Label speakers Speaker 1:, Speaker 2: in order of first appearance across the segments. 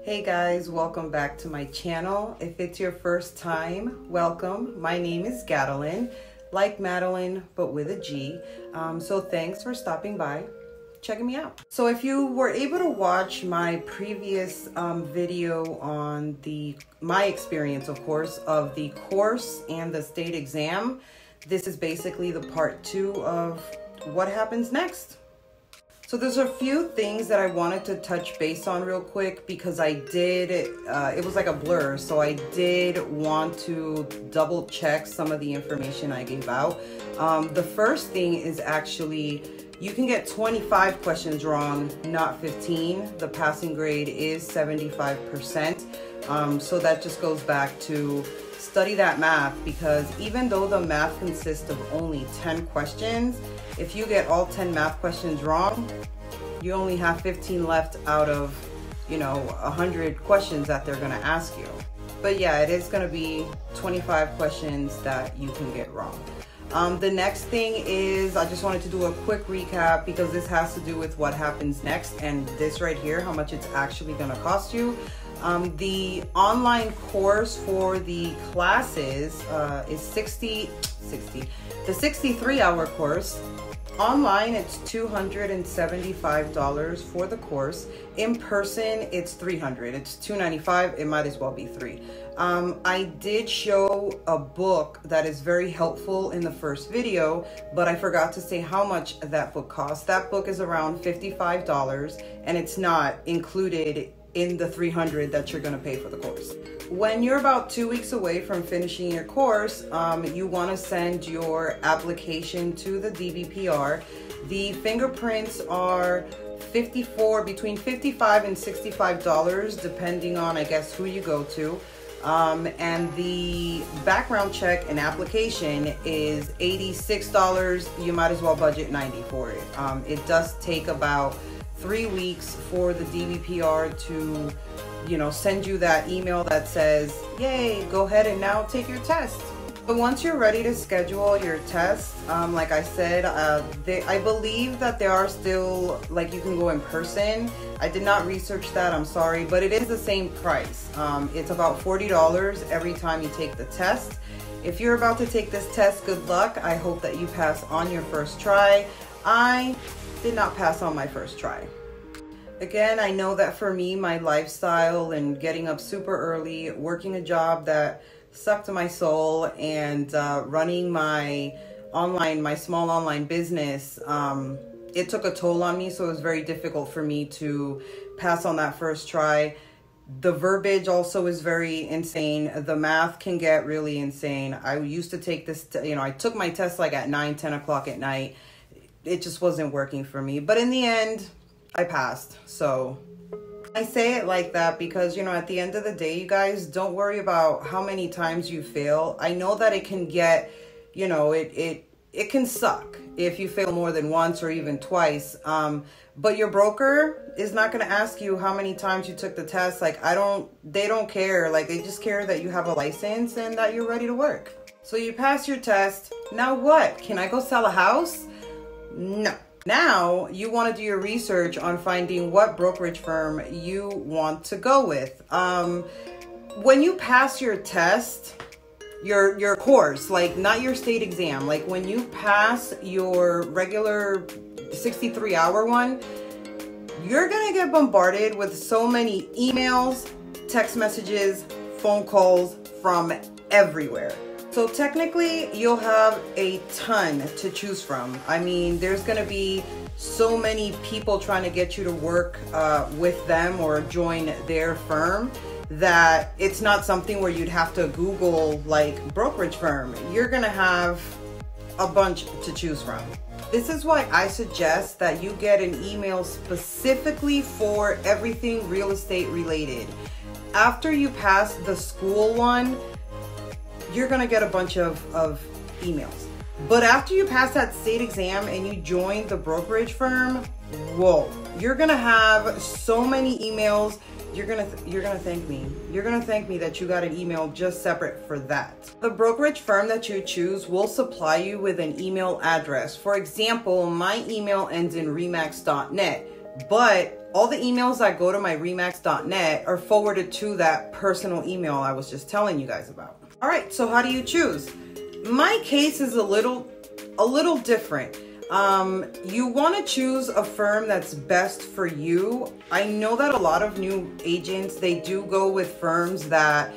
Speaker 1: Hey guys, welcome back to my channel. If it's your first time, welcome. My name is Gadeline, like Madeline, but with a G. So thanks for stopping by, checking me out. So if you were able to watch my previous video on my experience, of course, of the course and the state exam, this is basically the part 2 of what happens next. So there's a few things that I wanted to touch base on real quick because I did, it was like a blur. So I did want to double check some of the information I gave out. The first thing is actually, you can get 25 questions wrong, not 15. The passing grade is 75%. So that just goes back to study that math, because even though the math consists of only 10 questions, if you get all 10 math questions wrong, you only have 15 left out of, 100 questions that they're gonna ask you. But yeah, it is gonna be 25 questions that you can get wrong. The next thing is, I just wanted to do a quick recap because this has to do with what happens next, and this right here, how much it's actually gonna cost you. The online course for the classes is the 63-hour course. Online, it's $275 for the course. In person, it's $300. It's $295. It might as well be $300. I did show a book that is very helpful in the first video, but I forgot to say how much that book costs. That book is around $55, and it's not included in the $300 that you're gonna pay for the course. When you're about 2 weeks away from finishing your course, you wanna send your application to the DBPR. The fingerprints are between $55 and $65, depending on, I guess, who you go to. And the background check and application is $86. You might as well budget $90 for it. It does take about 3 weeks for the DBPR to, send you that email that says, yay, go ahead and now take your test. But once you're ready to schedule your test, like I said, I believe that there are still, you can go in person. I did not research that, I'm sorry, but it is the same price. It's about $40 every time you take the test. If you're about to take this test, good luck. I hope that you pass on your first try. I did not pass on my first try. Again, I know that for me, my lifestyle and getting up super early, working a job that sucked my soul, and running my small online business, it took a toll on me. So it was very difficult for me to pass on that first try. The verbiage also is very insane. The math can get really insane. I used to take this, I took my test at 9, 10 o'clock at night. It just wasn't working for me. But in the end, I passed. So I say it like that because, at the end of the day, you guys, don't worry about how many times you fail. I know that it can get, it can suck if you fail more than once or even twice. But your broker is not going to ask you how many times you took the test. They don't care. They just care that you have a license and that you're ready to work. So you pass your test. Now what? Can I go sell a house? No. Now you want to do your research on finding what brokerage firm you want to go with. When you pass your test, your course, not your state exam, when you pass your regular 63-hour one, you're going to get bombarded with so many emails, text messages, phone calls from everywhere. So technically, you'll have a ton to choose from. I mean, there's going to be so many people trying to get you to work with them or join their firm that it's not something where you'd have to Google brokerage firm. You're going to have a bunch to choose from. This is why I suggest that you get an email specifically for everything real estate related. After you pass the school one, you're gonna get a bunch of emails. But after you pass that state exam and you join the brokerage firm, whoa, you're gonna have so many emails. You're gonna thank me. You're gonna thank me that you got an email just separate for that. The brokerage firm that you choose will supply you with an email address. For example, my email ends in remax.net, but all the emails that go to my remax.net are forwarded to that personal email I was just telling you guys about. All right, so how do you choose? My case is a little different. You want to choose a firm that's best for you. I know that a lot of new agents, they do go with firms that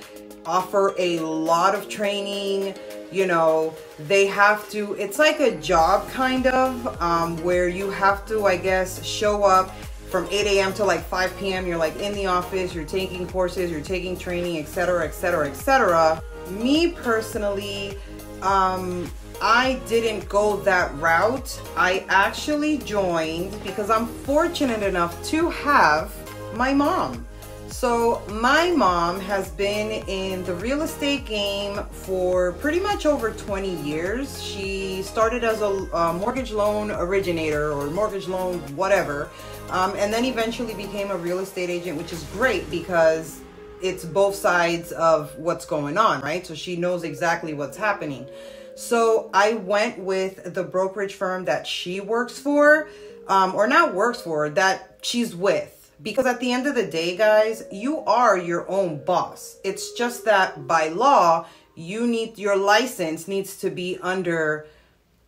Speaker 1: offer a lot of training. You know, they have to, it's like a job kind of, where you have to, I guess, show up from 8 a.m. to like 5 p.m. You're like in the office, you're taking courses, you're taking training, etc., etc., etc. Me personally, I didn't go that route. I actually joined because I'm fortunate enough to have my mom. So my mom has been in the real estate game for pretty much over 20 years. She started as a mortgage loan originator or mortgage loan whatever, and then eventually became a real estate agent, which is great because it's both sides of what's going on, right? So she knows exactly what's happening. So I went with the brokerage firm that she works for, or not works for, that she's with. Because at the end of the day, guys, you are your own boss. It's just that by law, your license needs to be under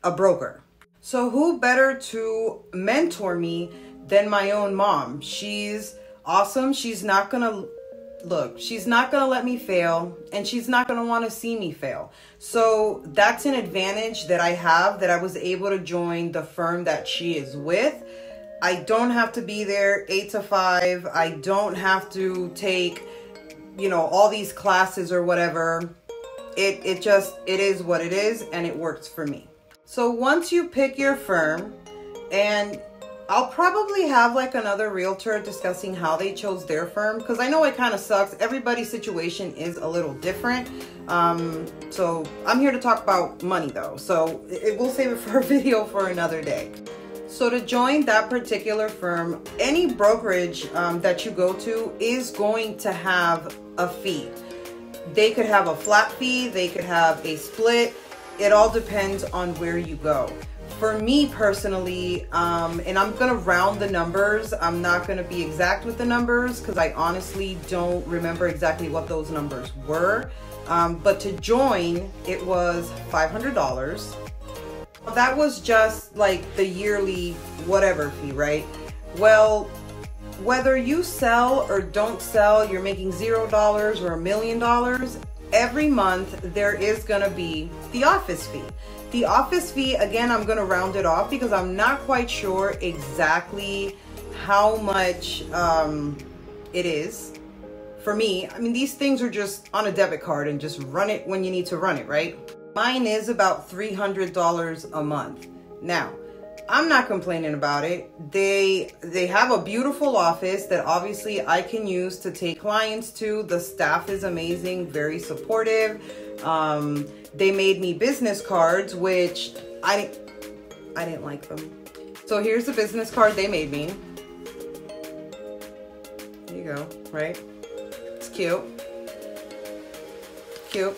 Speaker 1: a broker. So who better to mentor me than my own mom? She's awesome. She's not gonna let me fail, and she's not gonna want to see me fail. So that's an advantage that I have, that I was able to join the firm that she is with. I don't have to be there 8 to 5. I don't have to take, all these classes or whatever. It is what it is, and it works for me. So once you pick your firm, and I'll probably have like another realtor discussing how they chose their firm, because I know it kind of sucks. Everybody's situation is a little different. So I'm here to talk about money though. So we'll save it for a video for another day. So to join that particular firm, any brokerage that you go to is going to have a fee. They could have a flat fee, they could have a split. It all depends on where you go. For me personally, and I'm gonna round the numbers, I'm not gonna be exact with the numbers because I honestly don't remember exactly what those numbers were. But to join, it was $500. That was just like the yearly whatever fee, right? Well, whether you sell or don't sell, you're making $0 or $1 million, every month there is gonna be the office fee. The office fee, again, I'm gonna round it off because I'm not quite sure exactly how much it is. For me, I mean, these things are just on a debit card and just run it when you need to run it, right? Mine is about $300 a month. Now, I'm not complaining about it. They have a beautiful office that obviously I can use to take clients to. The staff is amazing, very supportive. They made me business cards, which I didn't like them. So here's the business card they made me. There you go, right? It's cute. Cute.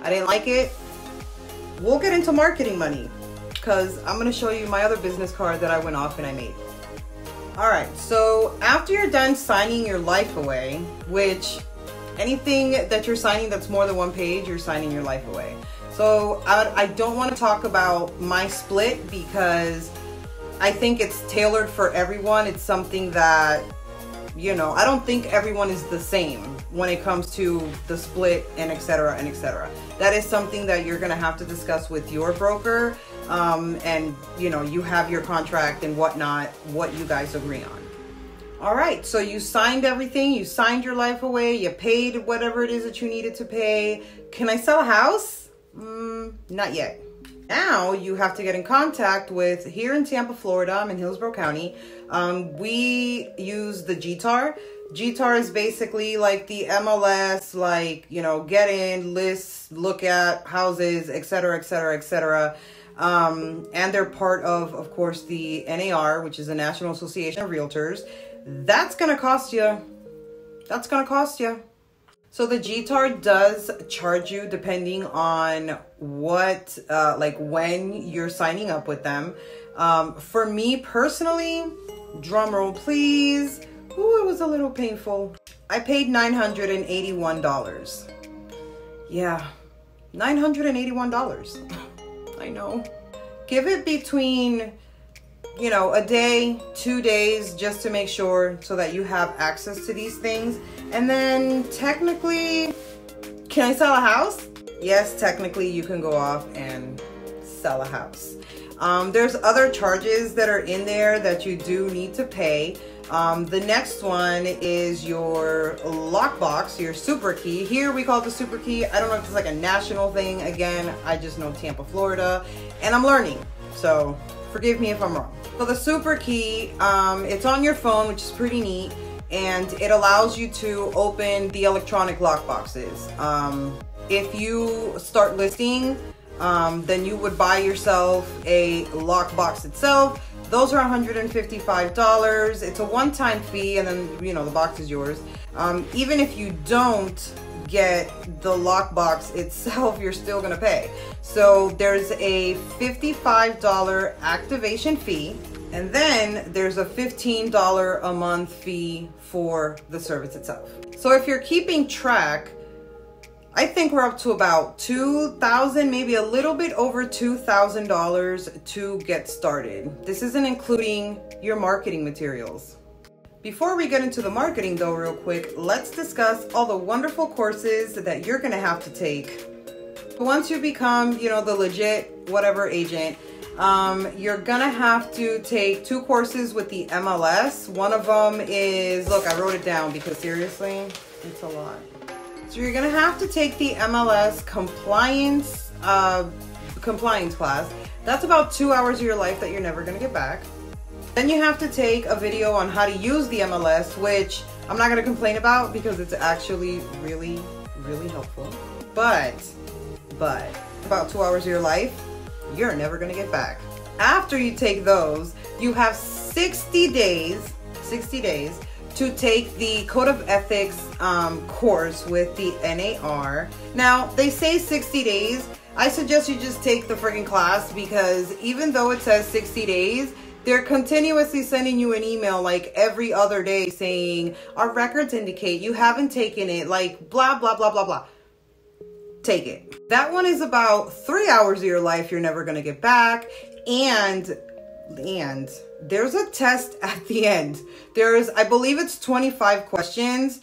Speaker 1: I didn't like it. We'll get into marketing money because I'm going to show you my other business card that I went off and I made. All right, so after you're done signing your life away, which anything that you're signing that's more than one page, you're signing your life away. So I don't want to talk about my split because I think it's tailored for everyone. It's something that, I don't think everyone is the same when it comes to the split and etc. and etc. That is something that you're going to have to discuss with your broker. And you have your contract and whatnot, what you guys agree on. All right, so you signed everything, you signed your life away, you paid whatever it is that you needed to pay. Can I sell a house? Not yet. Now you have to get in contact with, here in Tampa, Florida, I'm in Hillsborough County, we use the GTAR. GTAR is basically like the MLS, like, get in, list, look at houses, etc., etc., etc. And they're part of course, the NAR, which is the National Association of Realtors. That's going to cost you. That's going to cost you. So the GTAR does charge you depending on what, like when you're signing up with them. For me personally, Drum roll, please. Ooh, it was a little painful. I paid $981. Yeah, $981. I know. Give it between, you know, a day, 2 days, just to make sure so that you have access to these things. And then technically, can I sell a house? Yes, technically you can go off and sell a house. There's other charges that are in there that you do need to pay. The next one is your lockbox, your super key. Here we call it the super key. I don't know if it's like a national thing. Again, I just know Tampa, Florida, and I'm learning. So forgive me if I'm wrong. So the super key, it's on your phone, which is pretty neat. And it allows you to open the electronic lockboxes. If you start listing, then you would buy yourself a lockbox itself. Those are $155. It's a one-time fee, and then, you know, the box is yours. Even if you don't get the lockbox itself, you're still gonna pay. So there's a $55 activation fee, and then there's a $15 a month fee for the service itself. So if you're keeping track, I think we're up to about $2,000, maybe a little bit over $2,000 to get started. This isn't including your marketing materials. Before we get into the marketing though, real quick, let's discuss all the wonderful courses that you're gonna have to take. Once you become, you know, the legit whatever agent, you're gonna have to take 2 courses with the MLS. One of them is, look, I wrote it down because seriously, it's a lot. So you're gonna have to take the MLS compliance class. That's about 2 hours of your life that you're never gonna get back. Then you have to take a video on how to use the MLS, which I'm not gonna complain about because it's actually really, really helpful. But about 2 hours of your life, you're never gonna get back. After you take those, you have 60 days to take the Code of Ethics course with the NAR. Now, they say 60 days. I suggest you just take the friggin' class, because even though it says 60 days, they're continuously sending you an email like every other day saying, our records indicate you haven't taken it, like blah, blah, blah, blah, blah. Take it. That one is about 3 hours of your life you're never gonna get back. And there's a test at the end. I believe it's 25 questions.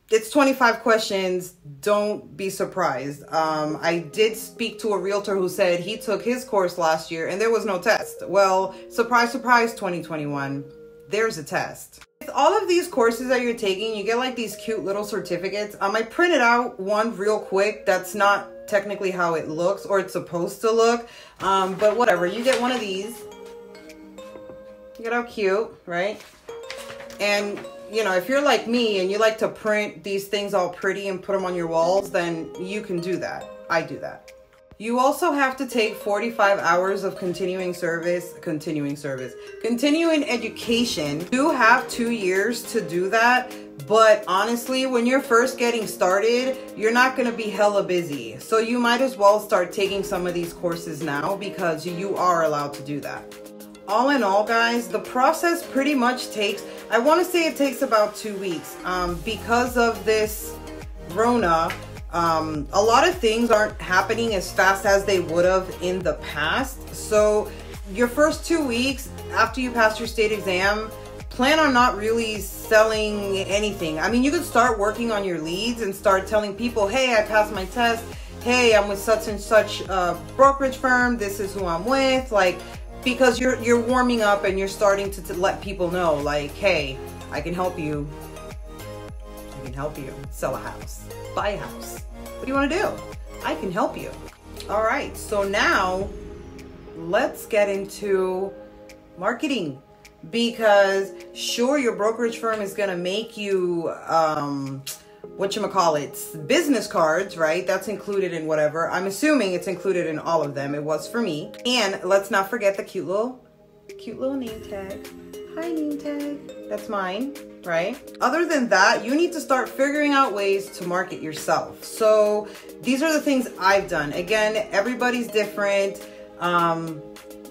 Speaker 1: It's 25 questions. Don't be surprised. I did speak to a realtor who said he took his course last year and there was no test. Well, surprise, surprise, 2021, there's a test. With all of these courses that you're taking, you get like these cute little certificates. I printed out one real quick. That's not technically how it looks, or it's supposed to look, but whatever. You get one of these. Look at how cute, right? And you know, if you're like me and you like to print these things all pretty and put them on your walls, then you can do that. I do that. You also have to take 45 hours of continuing education. You have 2 years to do that. But honestly, when you're first getting started, you're not going to be hella busy. So you might as well start taking some of these courses now, because you are allowed to do that. All in all, guys, the process pretty much takes, I want to say it takes about 2 weeks. Because of this Rona, a lot of things aren't happening as fast as they would have in the past. So your first 2 weeks after you pass your state exam, plan on not really selling anything. I mean, you could start working on your leads and start telling people, hey, I passed my test. Hey, I'm with such and such brokerage firm. This is who I'm with. Like, because you're warming up and you're starting to let people know, like, hey, I can help you. I can help you sell a house, buy a house. What do you want to do? I can help you. All right, so now let's get into marketing, because sure, your brokerage firm is going to make you business cards, right? That's included in whatever. I'm assuming it's included in all of them. It was for me. And let's not forget the cute little name tag. Hi, name tag. That's mine, right? Other than that, you need to start figuring out ways to market yourself. So these are the things I've done. Again, everybody's different.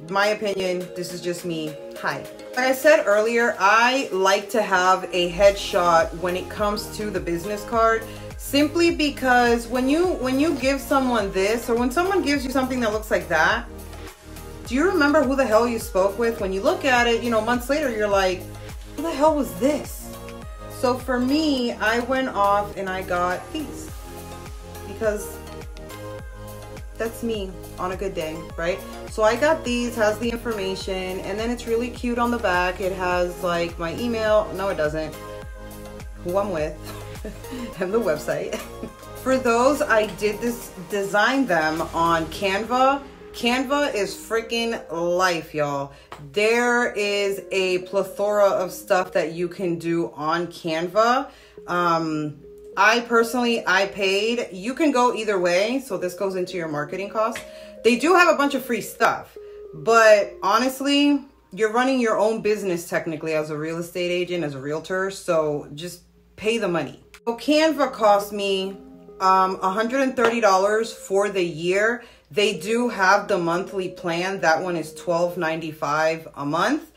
Speaker 1: my opinion, this is just me. Hi. Like I said earlier, I like to have a headshot when it comes to the business card, simply because when you give someone this, or when someone gives you something that looks like that, do you remember who the hell you spoke with? When you look at it, you know, months later, you're like, who the hell was this? So for me, I went off and I got these, because that's me on a good day, right? So I got these, has the information, and then it's really cute on the back. It has like my email, no it doesn't, who I'm with, and the website. For those, I did design them on Canva. Canva is freaking life, y'all. There is a plethora of stuff that you can do on Canva. I personally paid. You can go either way, so this goes into your marketing costs. They do have a bunch of free stuff, but honestly, you're running your own business technically as a real estate agent, as a realtor, so just pay the money. So Canva cost me $130 for the year. They do have the monthly plan. That one is $12.95 a month.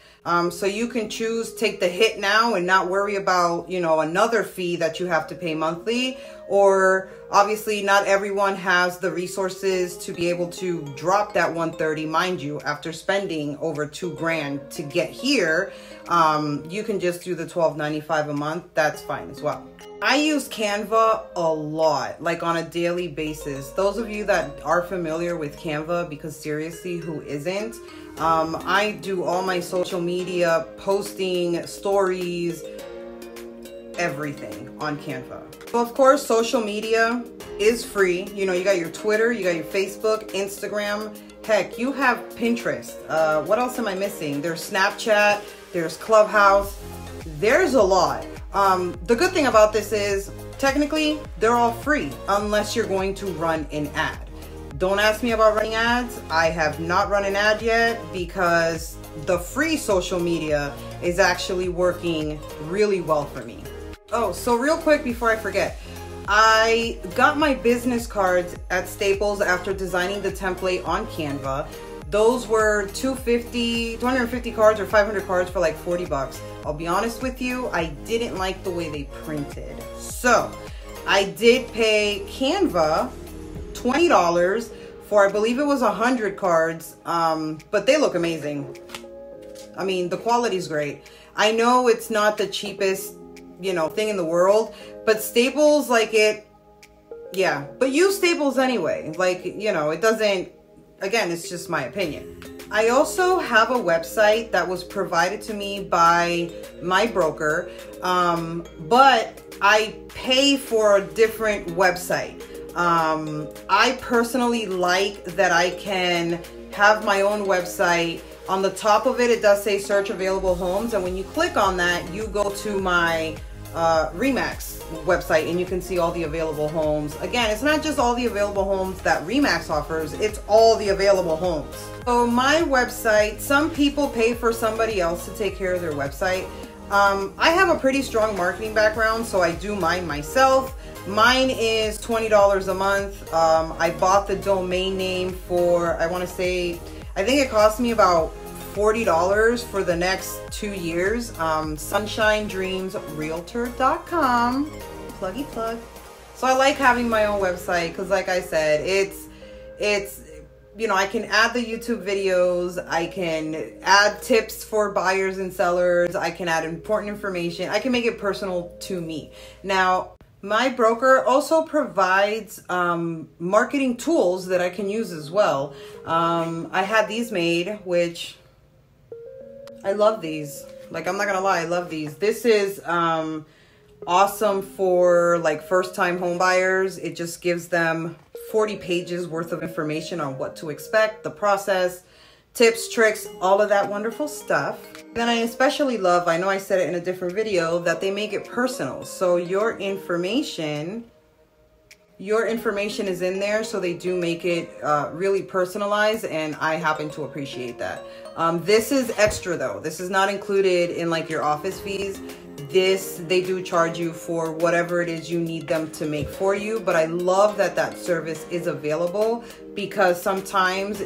Speaker 1: So you can choose, take the hit now and not worry about, you know, another fee that you have to pay monthly. Or obviously not everyone has the resources to be able to drop that $130, mind you, after spending over $2 grand to get here. You can just do the $12.95 a month. That's fine as well. I use Canva a lot, like on a daily basis. Those of you that are familiar with Canva, because seriously, who isn't? I do all my social media, posting, stories, everything on Canva. So of course, social media is free. You know, you got your Twitter, you got your Facebook, Instagram, heck, you have Pinterest. What else am I missing? There's Snapchat, there's Clubhouse, there's a lot. The good thing about this is technically they're all free unless you're going to run an ad. Don't ask me about running ads. I have not run an ad yet because the free social media is actually working really well for me. Oh, so real quick before I forget, I got my business cards at Staples after designing the template on Canva. Those were 250 cards or 500 cards for like 40 bucks. I'll be honest with you, I didn't like the way they printed. So I did pay Canva $20 for, I believe it was 100 cards, but they look amazing. I mean, the quality's great. I know it's not the cheapest, you know, thing in the world, but Staples, like it, yeah, but use Staples anyway. Like, you know, it doesn't, again, it's just my opinion. I also have a website that was provided to me by my broker, but I pay for a different website. I personally like that I can have my own website. On the top of it, it does say search available homes. And when you click on that, you go to my RE/MAX website and you can see all the available homes. Again, it's not just all the available homes that RE/MAX offers, it's all the available homes. So my website, some people pay for somebody else to take care of their website. I have a pretty strong marketing background, so I do mine myself. Mine is $20 a month. I bought the domain name for, I want to say, I think it cost me about $40 for the next 2 years. SunshineDreamsRealtor.com. Pluggy plug. So I like having my own website because, like I said, it's you know, I can add the YouTube videos, I can add tips for buyers and sellers, I can add important information, I can make it personal to me. Now, my broker also provides marketing tools that I can use as well. I had these made, which I love these. Like, I'm not gonna lie, I love these. This is awesome for like first-time home buyers. It just gives them 40 pages worth of information on what to expect, the process, tips, tricks, all of that wonderful stuff. Then I especially love, I know I said it in a different video, that they make it personal. So your information is in there, so they do make it really personalized, and I happen to appreciate that. This is extra though. This is not included in like your office fees. they do charge you for whatever it is you need them to make for you. But I love that that service is available, because sometimes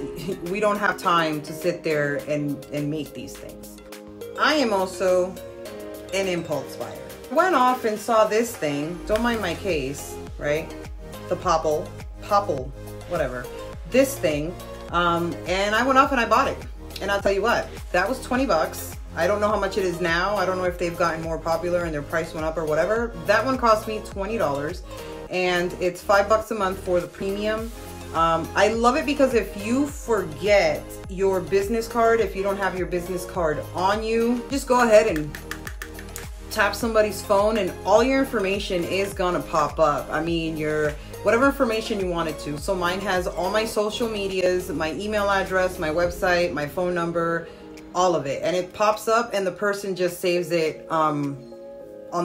Speaker 1: we don't have time to sit there and make these things. I am also an impulse buyer. Went off and saw this thing, don't mind my case, right? The popple, whatever, this thing, and I went off and I bought it. And I'll tell you what, that was 20 bucks. I don't know how much it is now. I don't know if they've gotten more popular and their price went up or whatever. That one cost me $20, and it's $5 a month for the premium. I love it because if you forget your business card, if you don't have your business card on you, just go ahead and tap somebody's phone and all your information is gonna pop up. I mean, whatever information you wanted to. So mine has all my social medias, my email address, my website, my phone number, all of it. And it pops up and the person just saves it on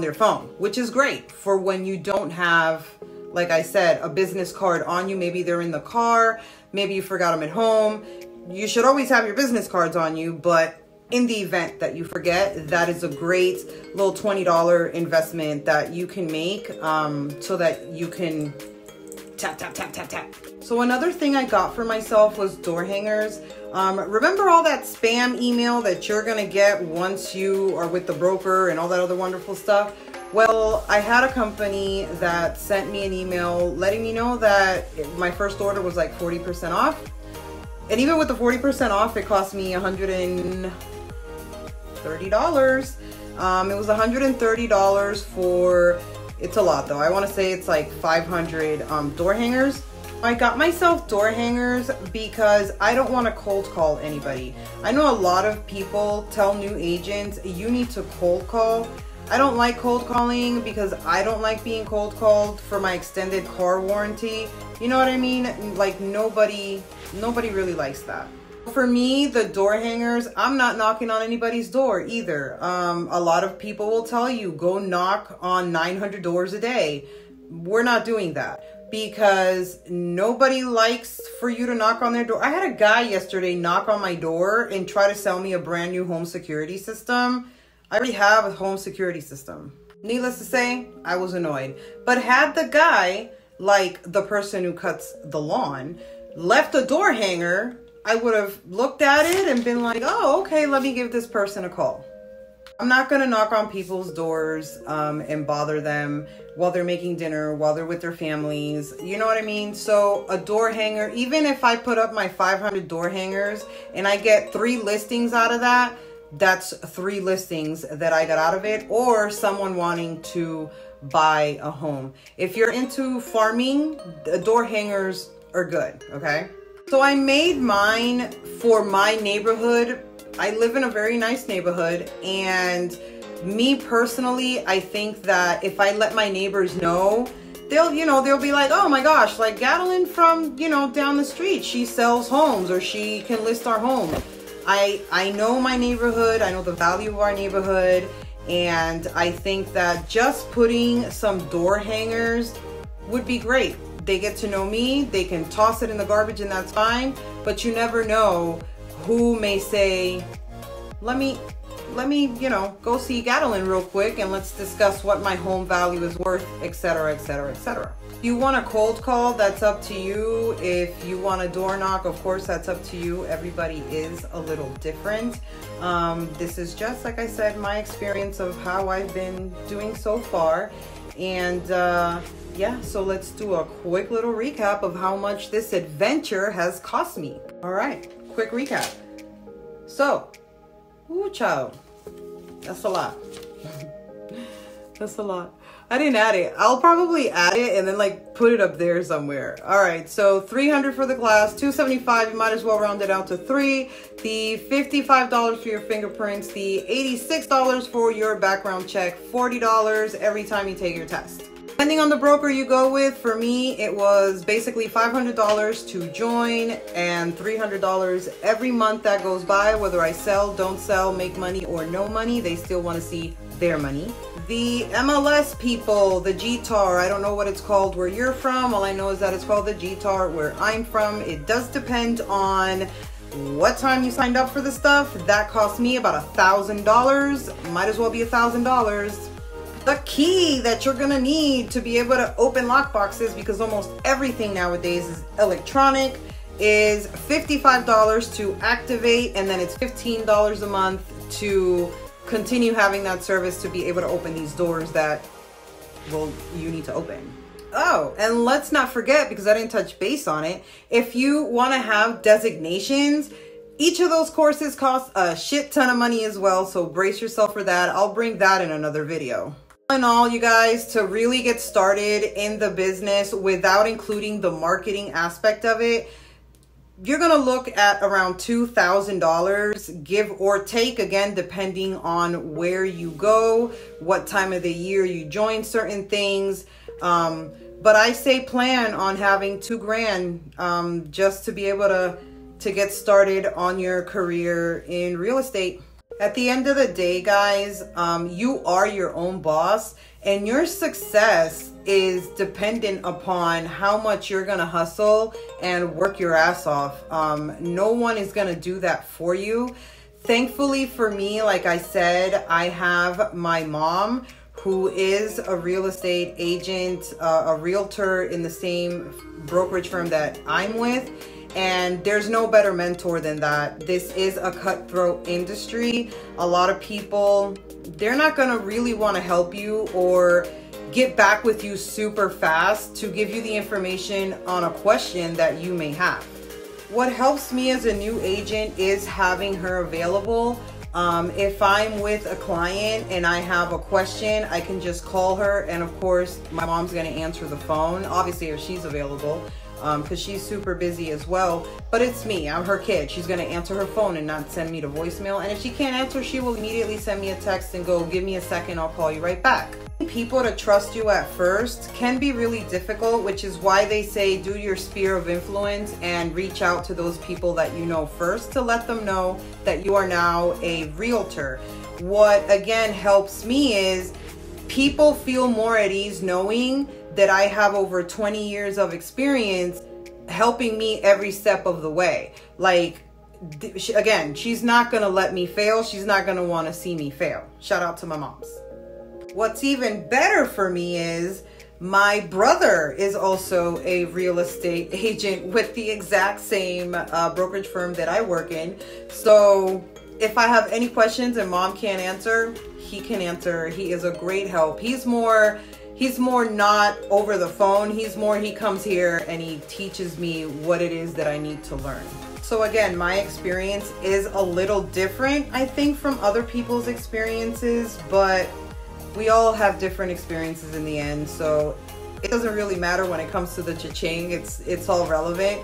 Speaker 1: their phone, which is great for when you don't have, like I said, a business card on you. Maybe they're in the car, maybe you forgot them at home. You should always have your business cards on you, but in the event that you forget, that is a great little $20 investment that you can make, so that you can tap. So another thing I got for myself was door hangers. Remember all that spam email that you're gonna get once you are with the broker and all that other wonderful stuff? Well, I had a company that sent me an email letting me know that my first order was like 40% off. And even with the 40% off, it cost me $130. It was $130 for, it's a lot though. I want to say it's like 500 door hangers. I got myself door hangers because I don't want to cold call anybody. I know a lot of people tell new agents, you need to cold call. I don't like cold calling because I don't like being cold called for my extended car warranty. You know what I mean? Like nobody really likes that. For me, the door hangers, I'm not knocking on anybody's door either. A lot of people will tell you, go knock on 900 doors a day. We're not doing that because nobody likes for you to knock on their door. I had a guy yesterday knock on my door and try to sell me a brand new home security system. I already have a home security system. Needless to say, I was annoyed. But had the guy, like the person who cuts the lawn, left a door hanger, I would have looked at it and been like, oh, okay, let me give this person a call. I'm not gonna knock on people's doors and bother them while they're making dinner, while they're with their families. You know what I mean? So a door hanger, even if I put up my 500 door hangers and I get 3 listings out of that, that's 3 listings that I got out of it, or someone wanting to buy a home. If you're into farming, the door hangers are good, okay? So I made mine for my neighborhood. I live in a very nice neighborhood, and me personally, I think that if I let my neighbors know, they'll be like, oh my gosh, like Gadeline from, down the street, she sells homes or she can list our home. I know my neighborhood, I know the value of our neighborhood, and I think that just putting some door hangers would be great. They get to know me, they can toss it in the garbage and that's fine, but you never know who may say, let me, go see Gadeline real quick and let's discuss what my home value is worth, etc., etc., etc. If you want a cold call, that's up to you. If you want a door knock, of course, that's up to you. Everybody is a little different. This is just, like I said, my experience of how I've been doing so far. And yeah, so let's do a quick little recap of how much this adventure has cost me. All right, quick recap. So, ooh, child, that's a lot. That's a lot. I didn't add it. I'll probably add it and then like put it up there somewhere. All right, so $300 for the class, $275. You might as well round it out to $3. The $55 for your fingerprints, the $86 for your background check, $40 every time you take your test. Depending on the broker you go with, for me, it was basically $500 to join and $300 every month that goes by, whether I sell, don't sell, make money or no money, they still want to see their money. The MLS people, the GTAR, I don't know what it's called where you're from. All I know is that it's called the GTAR where I'm from. It does depend on what time you signed up for the stuff. That cost me about $1,000. Might as well be $1,000. The key that you're gonna need to be able to open lockboxes, because almost everything nowadays is electronic, is $55 to activate, and then it's $15 a month to continue having that service to be able to open these doors that, well, you need to open. Oh, and let's not forget, because I didn't touch base on it, if you want to have designations, each of those courses costs a shit ton of money as well, so brace yourself for that. I'll bring that in another video. All in all, you guys, to really get started in the business without including the marketing aspect of it, you're going to look at around $2,000, give or take, again, depending on where you go, what time of the year you join certain things. But I say plan on having $2,000 just to be able to get started on your career in real estate. At the end of the day, guys, you are your own boss, and your success is dependent upon how much you're gonna hustle and work your ass off. No one is gonna do that for you. Thankfully for me, like I said, I have my mom, who is a real estate agent, a realtor in the same brokerage firm that I'm with. And there's no better mentor than that. This is a cutthroat industry. A lot of people, they're not gonna really wanna help you or get back with you super fast to give you the information on a question that you may have. What helps me as a new agent is having her available. If I'm with a client and I have a question, I can just call her, and of course my mom's gonna answer the phone, obviously if she's available, because she's super busy as well. But it's me, I'm her kid. She's gonna answer her phone and not send me to voicemail, and if she can't answer, she will immediately send me a text and go, give me a second, I'll call you right back. People to trust you at first can be really difficult, which is why they say do your sphere of influence and reach out to those people that you know first to let them know that you are now a realtor. What again helps me is people feel more at ease knowing that I have over 20 years of experience helping me every step of the way. Like, again, she's not gonna let me fail. She's not gonna wanna see me fail. Shout out to my moms. What's even better for me is my brother is also a real estate agent with the exact same brokerage firm that I work in. So if I have any questions and mom can't answer, he can answer. He is a great help. He's more not over the phone. He comes here and he teaches me what it is that I need to learn. So again, my experience is a little different, I think, from other people's experiences, but we all have different experiences in the end, so it doesn't really matter when it comes to the cha-ching. It's all relevant.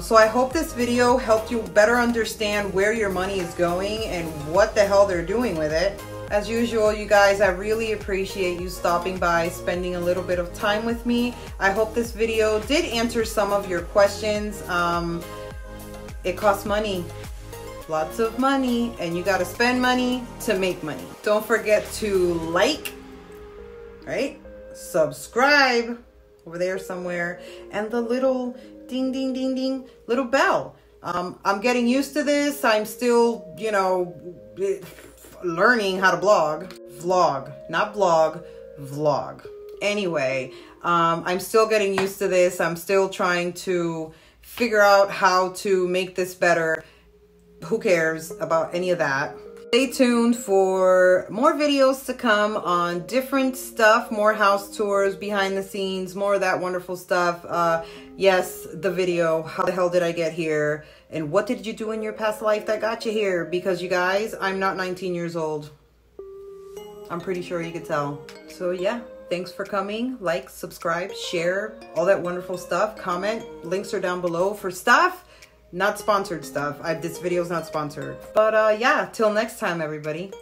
Speaker 1: So I hope this video helped you better understand where your money is going and what the hell they're doing with it. As usual, you guys, I really appreciate you stopping by, spending a little bit of time with me. I hope this video did answer some of your questions. It costs money. Lots of money, and you got to spend money to make money. Don't forget to like, right? Subscribe over there somewhere, and the little ding ding ding ding little bell. I'm getting used to this. I'm still, you know, learning how to vlog, not blog, vlog. Anyway, I'm still getting used to this. I'm still trying to figure out how to make this better. Who cares about any of that? Stay tuned for more videos to come on different stuff, more house tours, behind the scenes, more of that wonderful stuff. Yes, the video, how the hell did I get here? And what did you do in your past life that got you here? Because you guys, I'm not 19 years old. I'm pretty sure you could tell. So yeah, thanks for coming. Like, subscribe, share, all that wonderful stuff. Comment, links are down below for stuff. Not sponsored stuff. This video is not sponsored. But yeah, till next time, everybody.